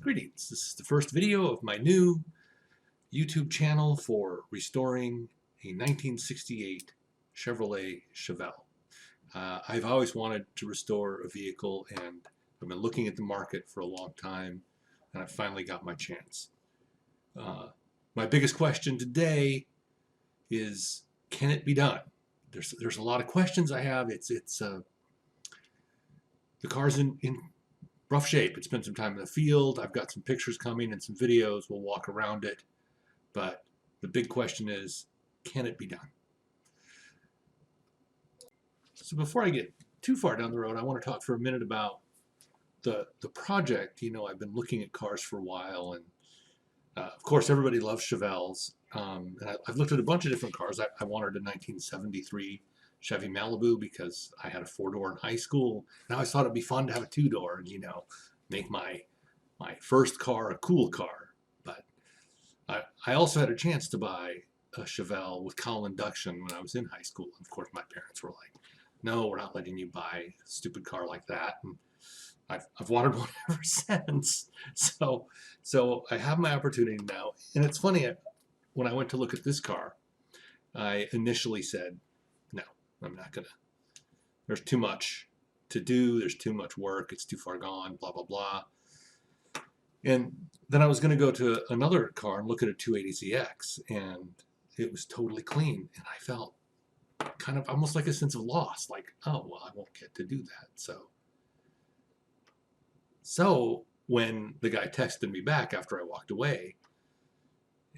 Greetings. This is the first video of my new YouTube channel for restoring a 1968 Chevrolet Chevelle. I've always wanted to restore a vehicle, and I've been looking at the market for a long time, and I finally got my chance. My biggest question today is, can it be done? There's a lot of questions I have. The car's in rough shape. It's spent some time in the field. I've got some pictures coming and some videos. We'll walk around it. But the big question is, can it be done? So before I get too far down the road, I want to talk for a minute about the project. You know, I've been looking at cars for a while, and of course, everybody loves Chevelles. And I've looked at a bunch of different cars. I wanted a 1973 Chevy Malibu because I had a four-door in high school, and I always thought it'd be fun to have a two-door and, you know, make my first car a cool car. But I also had a chance to buy a Chevelle with cowl induction when I was in high school. And of course, my parents were like, no, we're not letting you buy a stupid car like that. And I've wanted one ever since. So I have my opportunity now. And it's funny, when I went to look at this car, I initially said, no, I'm not gonna. There's too much to do. There's too much work. It's too far gone, blah, blah, blah. And then I was gonna go to another car and look at a 280ZX, and it was totally clean. And I felt kind of almost like a sense of loss, like, oh, well, I won't get to do that. So when the guy texted me back after I walked away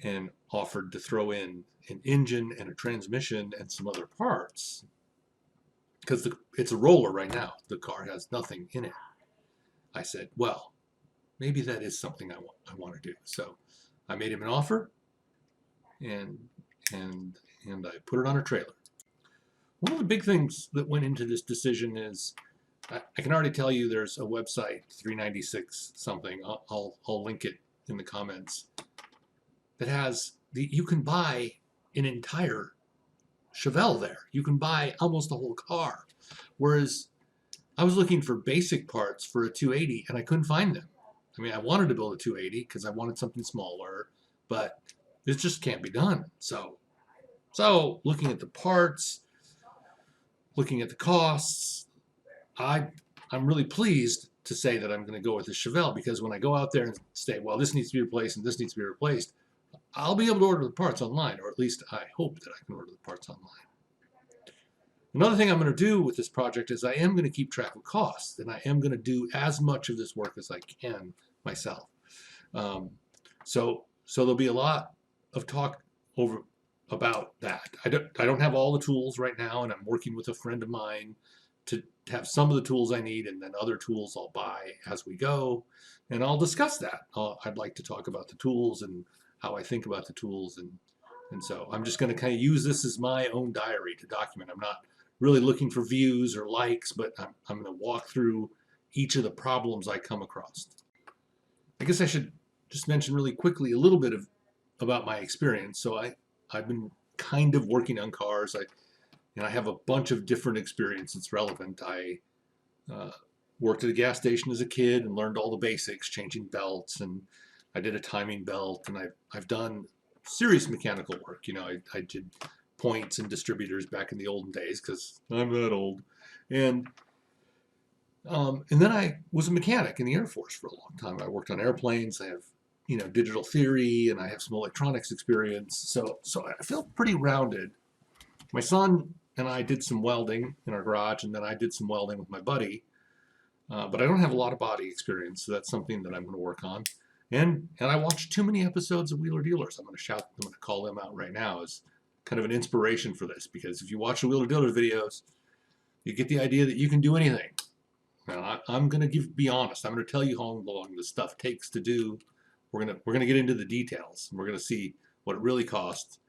and offered to throw in an engine and a transmission and some other parts, because it's a roller right now, the car has nothing in it, I said, well, maybe that is something I want to do. So I made him an offer, and I put it on a trailer. One of the big things that went into this decision is, I can already tell you there's a website, 396 something, I'll link it in the comments, that has you can buy an entire Chevelle there. You can buy almost the whole car. Whereas I was looking for basic parts for a 280 and I couldn't find them. I mean, I wanted to build a 280 because I wanted something smaller, but it just can't be done. So looking at the parts, looking at the costs, I'm really pleased to say that I'm going to go with the Chevelle, because when I go out there and say, well, this needs to be replaced and this needs to be replaced, I'll be able to order the parts online, or at least I hope that I can order the parts online. Another thing I'm going to do with this project is I am going to keep track of costs, and I am going to do as much of this work as I can myself. So there'll be a lot of talk about that. I don't have all the tools right now, and I'm working with a friend of mine to have some of the tools I need, and then other tools I'll buy as we go, and I'll discuss that. I'd like to talk about the tools and how I think about the tools, and so I'm just going to kind of use this as my own diary to document. I'm not really looking for views or likes, but I'm going to walk through each of the problems I come across. I guess I should just mention really quickly a little bit about my experience. So I've been kind of working on cars. I have a bunch of different experience that's relevant. I worked at a gas station as a kid and learned all the basics, changing belts, and I did a timing belt, and I've done serious mechanical work. You know, I did points and distributors back in the olden days, because I'm that old. And then I was a mechanic in the Air Force for a long time. I worked on airplanes. I have, you know, digital theory, and I have some electronics experience. So I feel pretty rounded. My son and I did some welding in our garage, and then I did some welding with my buddy. But I don't have a lot of body experience, so that's something that I'm going to work on. And I watched too many episodes of Wheeler Dealers. I'm going to call them out right now as kind of an inspiration for this, because if you watch the Wheeler Dealers videos, you get the idea that you can do anything. Now, I'm going to be honest. I'm going to tell you how long the stuff takes to do. We're going to get into the details. We're going to see what it really costs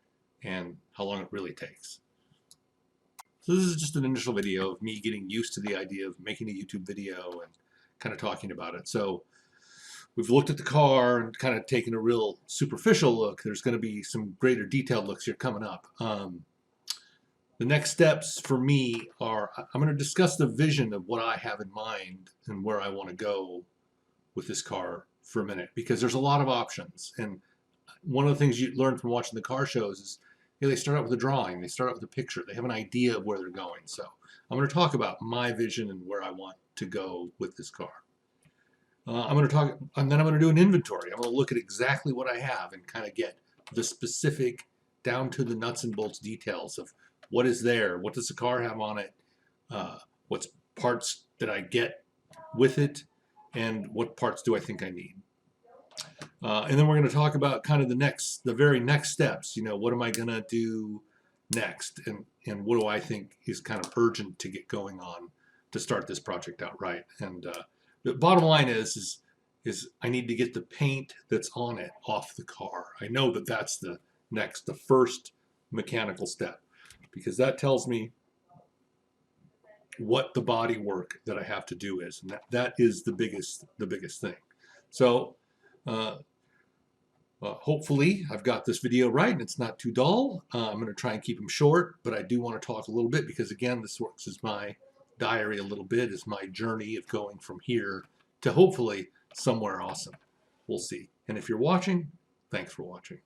and how long it really takes. So this is just an initial video of me getting used to the idea of making a YouTube video and kind of talking about it. So we've looked at the car and kind of taken a real superficial look. There's going to be some greater detailed looks here coming up. The next steps for me are, I'm going to discuss the vision of what I have in mind and where I want to go with this car for a minute, because there's a lot of options. And one of the things you learn from watching the car shows is, you know, they start out with a drawing, they start out with a picture, they have an idea of where they're going. So I'm going to talk about my vision and where I want to go with this car. I'm going to talk, and then I'm going to do an inventory. I'm going to look at exactly what I have and kind of get the specific, down to the nuts and bolts details of what is there, what does the car have on it, what's parts that I get with it, and what parts do I think I need. And then we're going to talk about kind of the very next steps. You know, what am I going to do next, and what do I think is kind of urgent to get going on to start this project out right. And the bottom line is I need to get the paint that's on it off the car. I know that that's the first mechanical step, because that tells me what the body work that I have to do is, and that is the biggest thing. So hopefully I've got this video right and it's not too dull. I'm going to try and keep them short, but I do want to talk a little bit, because again, this works as my diary a little bit, as my journey of going from here to hopefully somewhere awesome. We'll see. And if you're watching, thanks for watching.